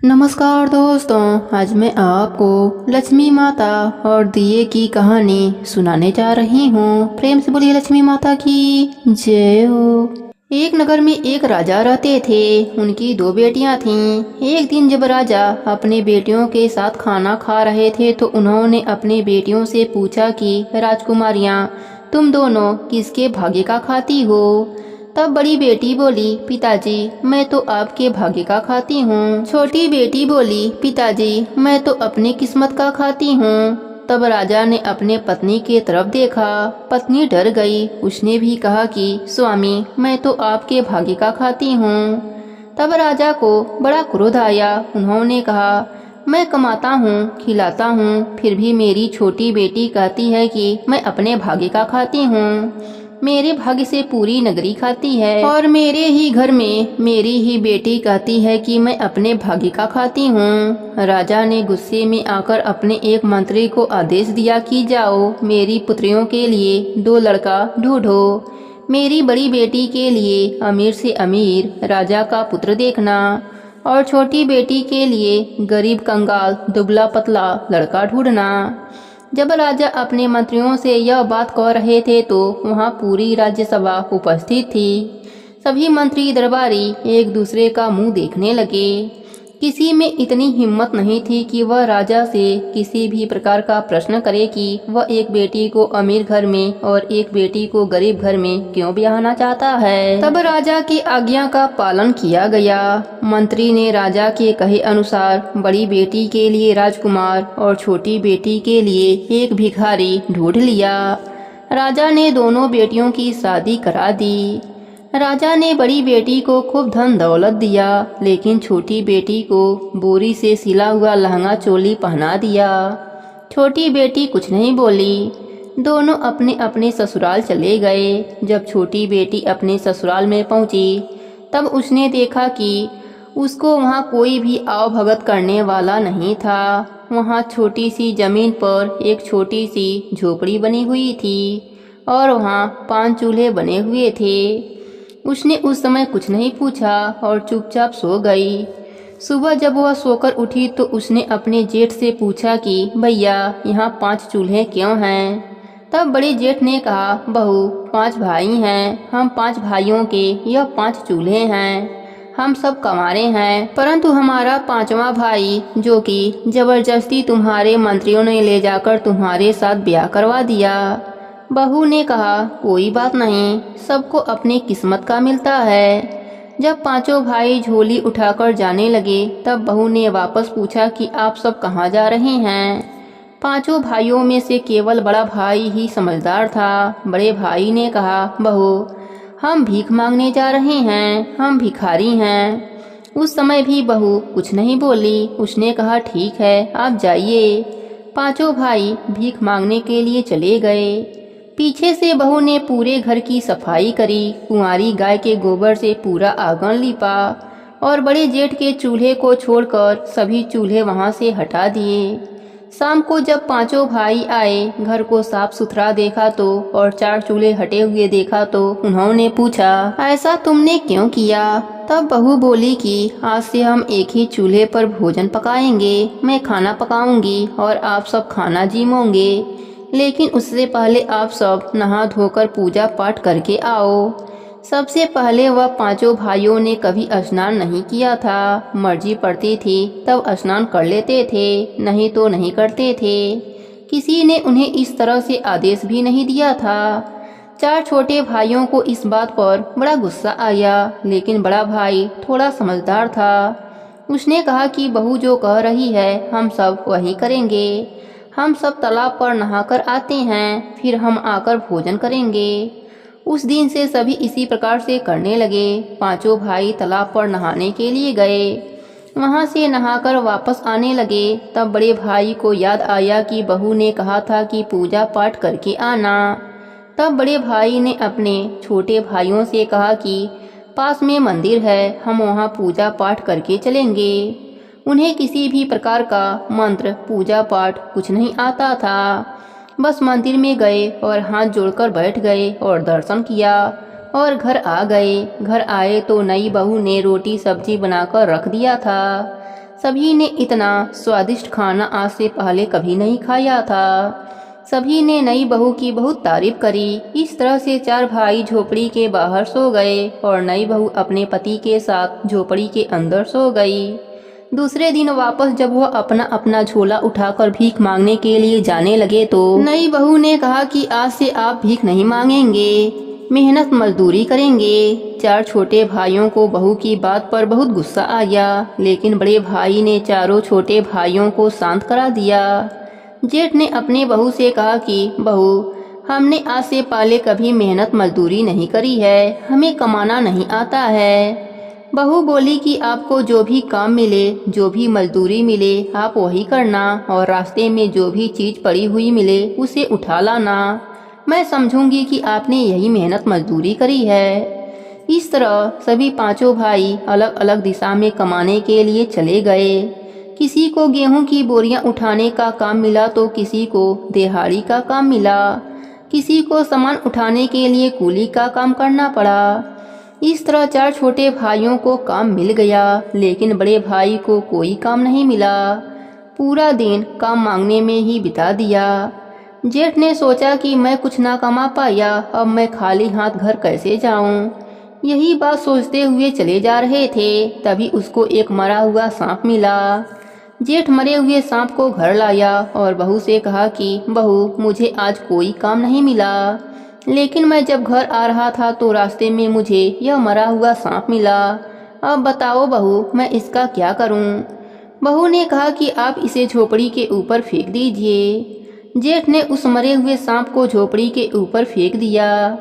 नमस्कार दोस्तों, आज मैं आपको लक्ष्मी माता और दिए की कहानी सुनाने जा रही हूँ। प्रेम से बोलिए लक्ष्मी माता की जय हो। एक नगर में एक राजा रहते थे। उनकी दो बेटियां थीं। एक दिन जब राजा अपने बेटियों के साथ खाना खा रहे थे तो उन्होंने अपनी बेटियों से पूछा कि राजकुमारियां, तुम दोनों किसके भाग्य का खाती हो? तब बड़ी बेटी बोली, पिताजी मैं तो आपके भाग्य का खाती हूँ। छोटी बेटी बोली, पिताजी मैं तो अपनी किस्मत का खाती हूँ। तब राजा ने अपने पत्नी की तरफ देखा। पत्नी डर गई। उसने भी कहा कि स्वामी मैं तो आपके भाग्य का खाती हूँ। तब राजा को बड़ा क्रोध आया। उन्होंने कहा, मैं कमाता हूँ, खिलाता हूँ, फिर भी मेरी छोटी बेटी कहती है कि मैं अपने भाग्य का खाती हूँ। मेरे भाग्य से पूरी नगरी खाती है और मेरे ही घर में मेरी ही बेटी कहती है कि मैं अपने भाग्य का खाती हूँ। राजा ने गुस्से में आकर अपने एक मंत्री को आदेश दिया कि जाओ मेरी पुत्रियों के लिए दो लड़का ढूंढो। मेरी बड़ी बेटी के लिए अमीर से अमीर राजा का पुत्र देखना और छोटी बेटी के लिए गरीब कंगाल दुबला पतला लड़का ढूंढना। जब राजा अपने मंत्रियों से यह बात कह रहे थे तो वहाँ पूरी राज्यसभा उपस्थित थी। सभी मंत्री दरबारी एक दूसरे का मुंह देखने लगे। किसी में इतनी हिम्मत नहीं थी कि वह राजा से किसी भी प्रकार का प्रश्न करे कि वह एक बेटी को अमीर घर में और एक बेटी को गरीब घर में क्यों ब्याहना चाहता है। तब राजा की आज्ञा का पालन किया गया। मंत्री ने राजा के कहे अनुसार बड़ी बेटी के लिए राजकुमार और छोटी बेटी के लिए एक भिखारी ढूंढ लिया। राजा ने दोनों बेटियों की शादी करा दी। राजा ने बड़ी बेटी को खूब धन दौलत दिया, लेकिन छोटी बेटी को बोरी से सिला हुआ लहंगा चोली पहना दिया। छोटी बेटी कुछ नहीं बोली। दोनों अपने अपने ससुराल चले गए। जब छोटी बेटी अपने ससुराल में पहुंची तब उसने देखा कि उसको वहाँ कोई भी आवभगत करने वाला नहीं था। वहाँ छोटी सी जमीन पर एक छोटी सी झोपड़ी बनी हुई थी और वहाँ 5 चूल्हे बने हुए थे। उसने उस समय कुछ नहीं पूछा और चुपचाप सो गई। सुबह जब वह सोकर उठी तो उसने अपने जेठ से पूछा कि भैया यहाँ 5 चूल्हे क्यों हैं? तब बड़े जेठ ने कहा, बहू 5 भाई हैं, हम 5 भाइयों के यह 5 चूल्हे हैं। हम सब कमारे हैं, परंतु हमारा 5वां भाई जो कि जबरदस्ती तुम्हारे मंत्रियों ने ले जाकर तुम्हारे साथ ब्याह करवा दिया। बहू ने कहा, कोई बात नहीं, सबको अपनी किस्मत का मिलता है। जब 5 भाई झोली उठाकर जाने लगे तब बहू ने वापस पूछा कि आप सब कहाँ जा रहे हैं? 5 भाइयों में से केवल बड़ा भाई ही समझदार था। बड़े भाई ने कहा, बहू हम भीख मांगने जा रहे हैं, हम भिखारी हैं। उस समय भी बहू कुछ नहीं बोली। उसने कहा, ठीक है आप जाइए। 5 भाई भीख मांगने के लिए चले गए। पीछे से बहू ने पूरे घर की सफाई करी, कुंवारी गाय के गोबर से पूरा आंगन लीपा और बड़े जेठ के चूल्हे को छोड़कर सभी चूल्हे वहां से हटा दिए। शाम को जब 5 भाई आए, घर को साफ सुथरा देखा तो और 4 चूल्हे हटे हुए देखा तो उन्होंने पूछा, ऐसा तुमने क्यों किया? तब बहू बोली कि आज से हम एक ही चूल्हे पर भोजन पकाएंगे। मैं खाना पकाऊंगी और आप सब खाना जीमोगे, लेकिन उससे पहले आप सब नहा धोकर पूजा पाठ करके आओ। सबसे पहले वह 5 भाइयों ने कभी स्नान नहीं किया था। मर्जी पड़ती थी तब स्नान कर लेते थे, नहीं तो नहीं करते थे। किसी ने उन्हें इस तरह से आदेश भी नहीं दिया था। 4 छोटे भाइयों को इस बात पर बड़ा गुस्सा आया, लेकिन बड़ा भाई थोड़ा समझदार था। उसने कहा कि बहू जो कह रही है हम सब वही करेंगे। हम सब तालाब पर नहाकर आते हैं, फिर हम आकर भोजन करेंगे। उस दिन से सभी इसी प्रकार से करने लगे। 5 भाई तालाब पर नहाने के लिए गए। वहां से नहाकर वापस आने लगे। तब बड़े भाई को याद आया कि बहू ने कहा था कि पूजा पाठ करके आना। तब बड़े भाई ने अपने छोटे भाइयों से कहा कि पास में मंदिर है, हम वहां पूजा पाठ करके चलेंगे। उन्हें किसी भी प्रकार का मंत्र पूजा पाठ कुछ नहीं आता था। बस मंदिर में गए और हाथ जोड़कर बैठ गए और दर्शन किया और घर आ गए। घर आए तो नई बहू ने रोटी सब्जी बनाकर रख दिया था। सभी ने इतना स्वादिष्ट खाना आज से पहले कभी नहीं खाया था। सभी ने नई बहू की बहुत तारीफ करी। इस तरह से चार भाई झोपड़ी के बाहर सो गए और नई बहू अपने पति के साथ झोपड़ी के अंदर सो गई। दूसरे दिन वापस जब वह अपना अपना झोला उठाकर भीख मांगने के लिए जाने लगे तो नई बहू ने कहा कि आज से आप भीख नहीं मांगेंगे, मेहनत मजदूरी करेंगे। चार छोटे भाइयों को बहू की बात पर बहुत गुस्सा आया, लेकिन बड़े भाई ने चारों छोटे भाइयों को शांत करा दिया। जेठ ने अपने बहू से कहा कि बहू, हमने आज से पहले कभी मेहनत मजदूरी नहीं करी है, हमें कमाना नहीं आता है। बहू बोली कि आपको जो भी काम मिले, जो भी मजदूरी मिले, आप वही करना और रास्ते में जो भी चीज़ पड़ी हुई मिले उसे उठा लाना। मैं समझूंगी कि आपने यही मेहनत मजदूरी करी है। इस तरह सभी पांचों भाई अलग अलग दिशा में कमाने के लिए चले गए। किसी को गेहूं की बोरियां उठाने का काम मिला तो किसी को दिहाड़ी का काम मिला, किसी को सामान उठाने के लिए कूली का काम करना पड़ा। इस तरह चार छोटे भाइयों को काम मिल गया, लेकिन बड़े भाई को कोई काम नहीं मिला। पूरा दिन काम मांगने में ही बिता दिया। जेठ ने सोचा कि मैं कुछ ना कमा पाया, अब मैं खाली हाथ घर कैसे जाऊं। यही बात सोचते हुए चले जा रहे थे, तभी उसको एक मरा हुआ सांप मिला। जेठ मरे हुए सांप को घर लाया और बहू से कहा कि बहू, मुझे आज कोई काम नहीं मिला, लेकिन मैं जब घर आ रहा था तो रास्ते में मुझे यह मरा हुआ सांप मिला। अब बताओ बहू, मैं इसका क्या करूं? बहू ने कहा कि आप इसे झोपड़ी के ऊपर फेंक दीजिए। जेठ ने उस मरे हुए सांप को झोपड़ी के ऊपर फेंक दिया।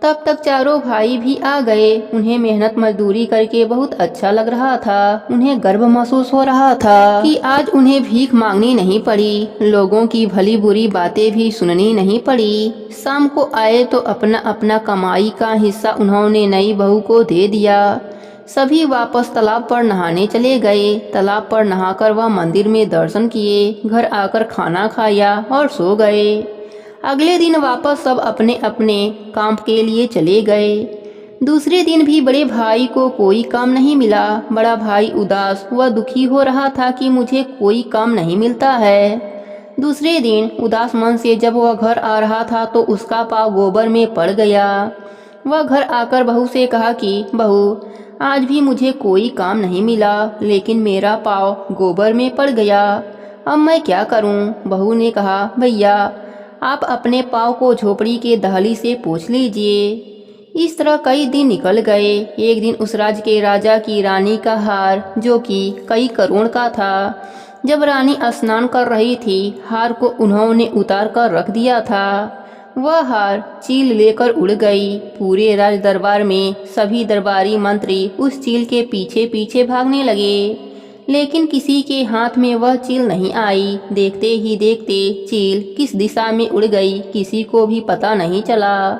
तब तक चारों भाई भी आ गए। उन्हें मेहनत मजदूरी करके बहुत अच्छा लग रहा था। उन्हें गर्व महसूस हो रहा था कि आज उन्हें भीख मांगनी नहीं पड़ी, लोगों की भली बुरी बातें भी सुननी नहीं पड़ी। शाम को आए तो अपना अपना कमाई का हिस्सा उन्होंने नई बहू को दे दिया। सभी वापस तालाब पर नहाने चले गए। तालाब पर नहाकर वह मंदिर में दर्शन किए, घर आकर खाना खाया और सो गए। अगले दिन वापस सब अपने अपने काम के लिए चले गए। दूसरे दिन भी बड़े भाई को कोई काम नहीं मिला। बड़ा भाई उदास व दुखी हो रहा था कि मुझे कोई काम नहीं मिलता है। दूसरे दिन उदास मन से जब वह घर आ रहा था तो उसका पाँव गोबर में पड़ गया। वह घर आकर बहू से कहा कि बहू, आज भी मुझे कोई काम नहीं मिला, लेकिन मेरा पाँव गोबर में पड़ गया, अब मैं क्या करूं? बहू ने कहा, भैया आप अपने पाँव को झोपड़ी के दहली से पोंछ लीजिए। इस तरह कई दिन निकल गए। एक दिन उस राज्य के राजा की रानी का हार, जो कि कई करोड़ का था, जब रानी स्नान कर रही थी, हार को उन्होंने उतार कर रख दिया था। वह हार चील लेकर उड़ गई। पूरे राज दरबार में सभी दरबारी मंत्री उस चील के पीछे पीछे भागने लगे, लेकिन किसी के हाथ में वह चील नहीं आई। देखते ही देखते चील किस दिशा में उड़ गई, किसी को भी पता नहीं चला।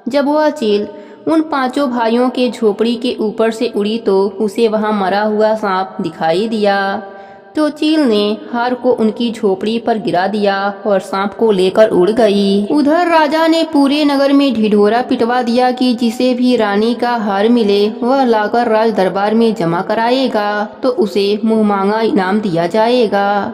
जब वह चील उन पांचों भाइयों के झोपड़ी के ऊपर से उड़ी तो उसे वहां मरा हुआ सांप दिखाई दिया। तो चील ने हार को उनकी झोपड़ी पर गिरा दिया और सांप को लेकर उड़ गई। उधर राजा ने पूरे नगर में ढिढोरा पिटवा दिया कि जिसे भी रानी का हार मिले वह लाकर राज दरबार में जमा कराएगा तो उसे मुंह मांगा इनाम दिया जाएगा।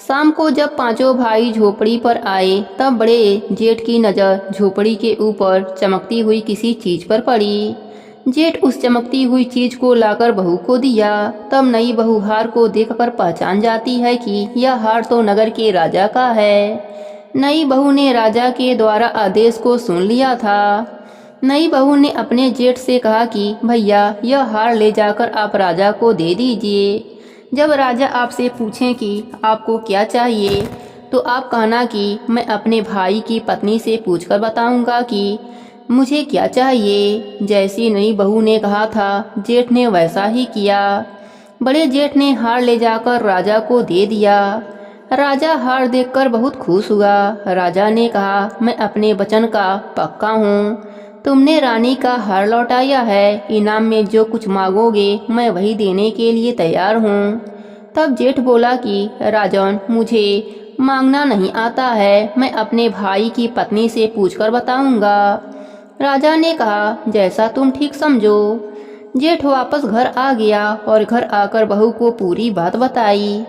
शाम को जब पांचों भाई झोपड़ी पर आए तब बड़े जेठ की नज़र झोपड़ी के ऊपर चमकती हुई किसी चीज पर पड़ी। जेठ उस चमकती हुई चीज को लाकर बहू को दिया। तब नई बहू हार को देखकर पहचान जाती है कि यह हार तो नगर के राजा का है। नई बहू ने राजा के द्वारा आदेश को सुन लिया था। नई बहू ने अपने जेठ से कहा कि भैया यह हार ले जाकर आप राजा को दे दीजिए। जब राजा आपसे पूछें कि आपको क्या चाहिए तो आप कहना कि मैं अपने भाई की पत्नी से पूछकर बताऊंगा कि मुझे क्या चाहिए। जैसी नई बहू ने कहा था जेठ ने वैसा ही किया। बड़े जेठ ने हार ले जाकर राजा को दे दिया। राजा हार देखकर बहुत खुश हुआ। राजा ने कहा, मैं अपने वचन का पक्का हूँ। तुमने रानी का हार लौटाया है, इनाम में जो कुछ मांगोगे मैं वही देने के लिए तैयार हूँ। तब जेठ बोला कि राजन, मुझे मांगना नहीं आता है, मैं अपने भाई की पत्नी से पूछकर बताऊंगा। राजा ने कहा, जैसा तुम ठीक समझो। जेठ वापस घर आ गया और घर आकर बहू को पूरी बात बताई।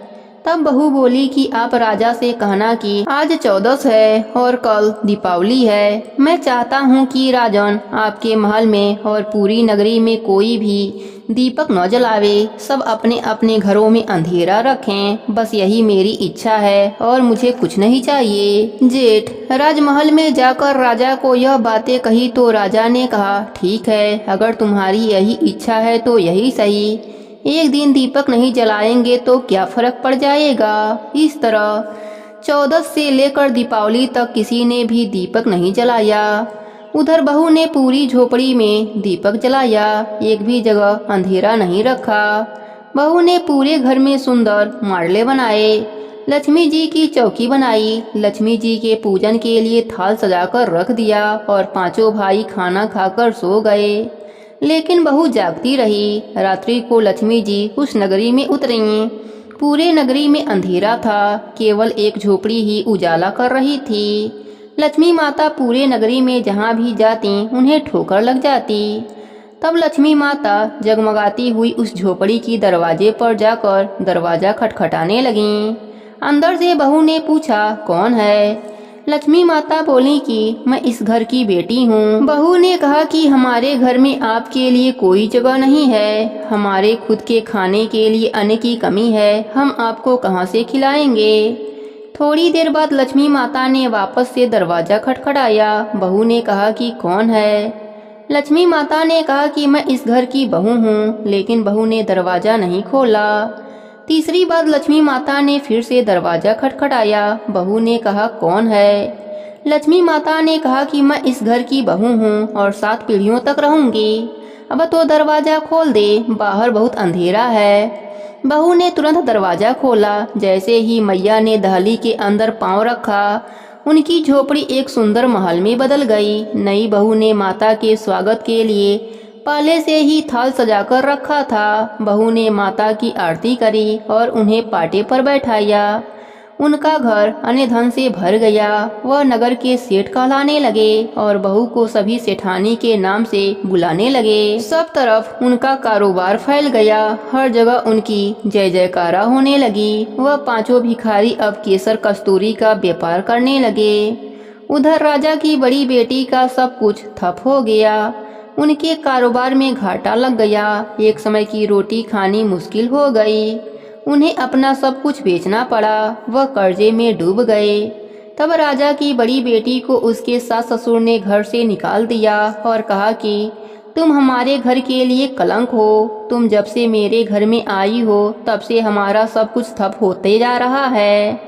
तब बहू बोली कि आप राजा से कहना कि आज 14 है और कल दीपावली है। मैं चाहता हूँ कि राजन आपके महल में और पूरी नगरी में कोई भी दीपक न जलावे, सब अपने अपने घरों में अंधेरा रखें। बस यही मेरी इच्छा है और मुझे कुछ नहीं चाहिए। जेठ राजमहल में जाकर राजा को यह बातें कही तो राजा ने कहा, ठीक है, अगर तुम्हारी यही इच्छा है तो यही सही। एक दिन दीपक नहीं जलाएंगे तो क्या फर्क पड़ जाएगा। इस तरह 14 से लेकर दीपावली तक किसी ने भी दीपक नहीं जलाया। उधर बहू ने पूरी झोपड़ी में दीपक जलाया, एक भी जगह अंधेरा नहीं रखा। बहू ने पूरे घर में सुंदर माड़ले बनाए, लक्ष्मी जी की चौकी बनाई, लक्ष्मी जी के पूजन के लिए थाल सजाकर रख दिया और पांचों भाई खाना खाकर सो गए। लेकिन बहू जागती रही। रात्रि को लक्ष्मी जी उस नगरी में उतरी। पूरे नगरी में अंधेरा था, केवल एक झोपड़ी ही उजाला कर रही थी। लक्ष्मी माता पूरे नगरी में जहाँ भी जाती उन्हें ठोकर लग जाती। तब लक्ष्मी माता जगमगाती हुई उस झोपड़ी की दरवाजे पर जाकर दरवाजा खटखटाने लगीं। अंदर से बहू ने पूछा, कौन है? लक्ष्मी माता बोली कि मैं इस घर की बेटी हूँ। बहू ने कहा कि हमारे घर में आपके लिए कोई जगह नहीं है, हमारे खुद के खाने के लिए अन्न की कमी है, हम आपको कहाँ से खिलाएंगे। थोड़ी देर बाद लक्ष्मी माता ने वापस से दरवाजा खटखटाया। बहू ने कहा कि कौन है? लक्ष्मी माता ने कहा कि मैं इस घर की बहू हूँ, लेकिन बहू ने दरवाजा नहीं खोला। तीसरी बार लक्ष्मी माता ने फिर से दरवाजा खटखटाया। बहू ने कहा, कौन है? लक्ष्मी माता ने कहा कि मैं इस घर की बहू हूँ और 7 पीढ़ियों तक रहूंगी। अब तो दरवाजा खोल दे, बाहर बहुत अंधेरा है। बहू ने तुरंत दरवाजा खोला। जैसे ही मैया ने दहली के अंदर पांव रखा, उनकी झोपड़ी एक सुंदर महल में बदल गई। नई बहू ने माता के स्वागत के लिए पहले से ही थाल सजाकर रखा था। बहू ने माता की आरती करी और उन्हें पाटे पर बैठाया। उनका घर अन्य धन से भर गया। वह नगर के सेठ कहलाने लगे और बहू को सभी सेठानी के नाम से बुलाने लगे। सब तरफ उनका कारोबार फैल गया, हर जगह उनकी जय जयकारा होने लगी। वह पांचों भिखारी अब केसर कस्तूरी का व्यापार करने लगे। उधर राजा की बड़ी बेटी का सब कुछ ठप हो गया। उनके कारोबार में घाटा लग गया। एक समय की रोटी खानी मुश्किल हो गई। उन्हें अपना सब कुछ बेचना पड़ा। वह कर्जे में डूब गए। तब राजा की बड़ी बेटी को उसके सास ससुर ने घर से निकाल दिया और कहा कि तुम हमारे घर के लिए कलंक हो। तुम जब से मेरे घर में आई हो तब से हमारा सब कुछ ठप होते जा रहा है।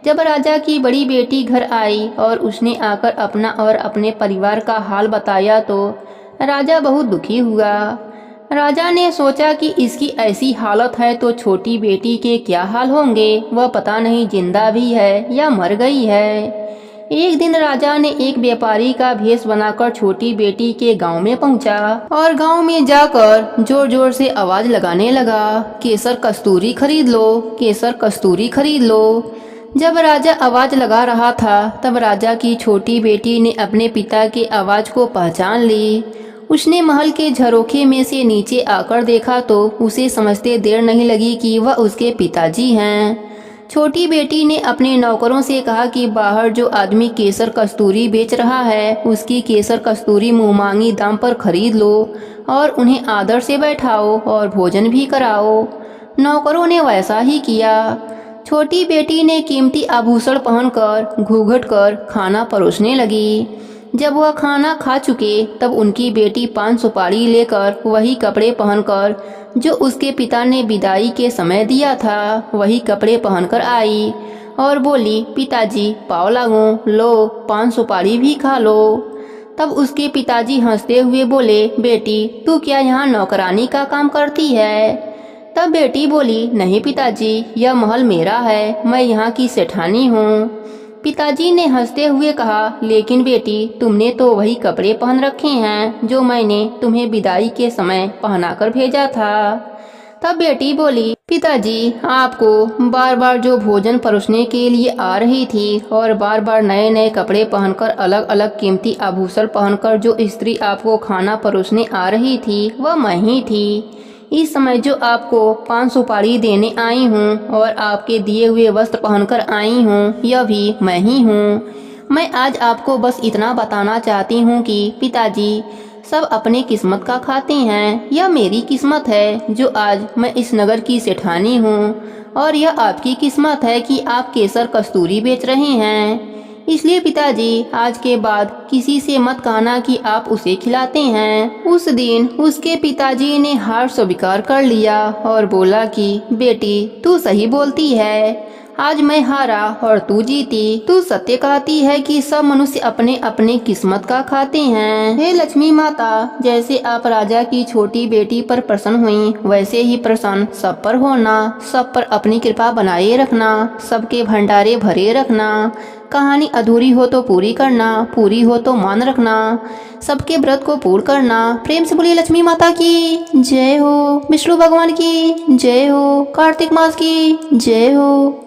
जब राजा की बड़ी बेटी घर आई और उसने आकर अपना और अपने परिवार का हाल बताया तो राजा बहुत दुखी हुआ। राजा ने सोचा कि इसकी ऐसी हालत है तो छोटी बेटी के क्या हाल होंगे। वह पता नहीं जिंदा भी है या मर गई है। एक दिन राजा ने एक व्यापारी का भेष बनाकर छोटी बेटी के गांव में पहुंचा और गांव में जाकर जोर जोर से आवाज लगाने लगा, केसर कस्तूरी खरीद लो, केसर कस्तूरी खरीद लो। जब राजा आवाज लगा रहा था तब राजा की छोटी बेटी ने अपने पिता की आवाज को पहचान ली। उसने महल के झरोखे में से नीचे आकर देखा तो उसे समझते देर नहीं लगी कि वह उसके पिताजी हैं। छोटी बेटी ने अपने नौकरों से कहा कि बाहर जो आदमी केसर कस्तूरी बेच रहा है उसकी केसर कस्तूरी मुंहमांगी दाम पर खरीद लो और उन्हें आदर से बैठाओ और भोजन भी कराओ। नौकरों ने वैसा ही किया। छोटी बेटी ने कीमती आभूषण पहनकर घूंघट कर खाना परोसने लगी। जब वह खाना खा चुके तब उनकी बेटी पान सुपारी लेकर वही कपड़े पहनकर जो उसके पिता ने विदाई के समय दिया था वही कपड़े पहनकर आई और बोली, पिताजी पाव लागू, लो पान सुपारी भी खा लो। तब उसके पिताजी हंसते हुए बोले, बेटी तू क्या यहाँ नौकरानी का काम करती है? तब बेटी बोली, नहीं पिताजी, यह महल मेरा है, मैं यहाँ की सेठानी हूँ। पिताजी ने हंसते हुए कहा, लेकिन बेटी तुमने तो वही कपड़े पहन रखे हैं जो मैंने तुम्हें विदाई के समय पहनाकर भेजा था। तब बेटी बोली, पिताजी आपको बार बार जो भोजन परोसने के लिए आ रही थी और बार बार नए नए कपड़े पहनकर अलग अलग कीमती आभूषण पहनकर जो स्त्री आपको खाना परोसने आ रही थी वह मैं ही थी। इस समय जो आपको 5 सुपारी देने आई हूँ और आपके दिए हुए वस्त्र पहनकर आई हूँ यह भी मैं ही हूँ। मैं आज आपको बस इतना बताना चाहती हूँ कि पिताजी सब अपने किस्मत का खाते हैं। यह मेरी किस्मत है जो आज मैं इस नगर की सेठानी हूँ और यह आपकी किस्मत है कि आप केसर कस्तूरी बेच रहे हैं। इसलिए पिताजी आज के बाद किसी से मत कहना कि आप उसे खिलाते हैं। उस दिन उसके पिताजी ने हार स्वीकार कर लिया और बोला कि बेटी तू सही बोलती है, आज मैं हारा और तू जीती। तू सत्य कहती है कि सब मनुष्य अपने अपने किस्मत का खाते हैं। हे लक्ष्मी माता, जैसे आप राजा की छोटी बेटी पर प्रसन्न हुई वैसे ही प्रसन्न सब पर होना, सब पर अपनी कृपा बनाए रखना, सबके भंडारे भरे रखना। कहानी अधूरी हो तो पूरी करना, पूरी हो तो मान रखना, सबके व्रत को पूर्ण करना। प्रेम से बोलिए लक्ष्मी माता की जय हो, विष्णु भगवान की जय हो, कार्तिक मास की जय हो।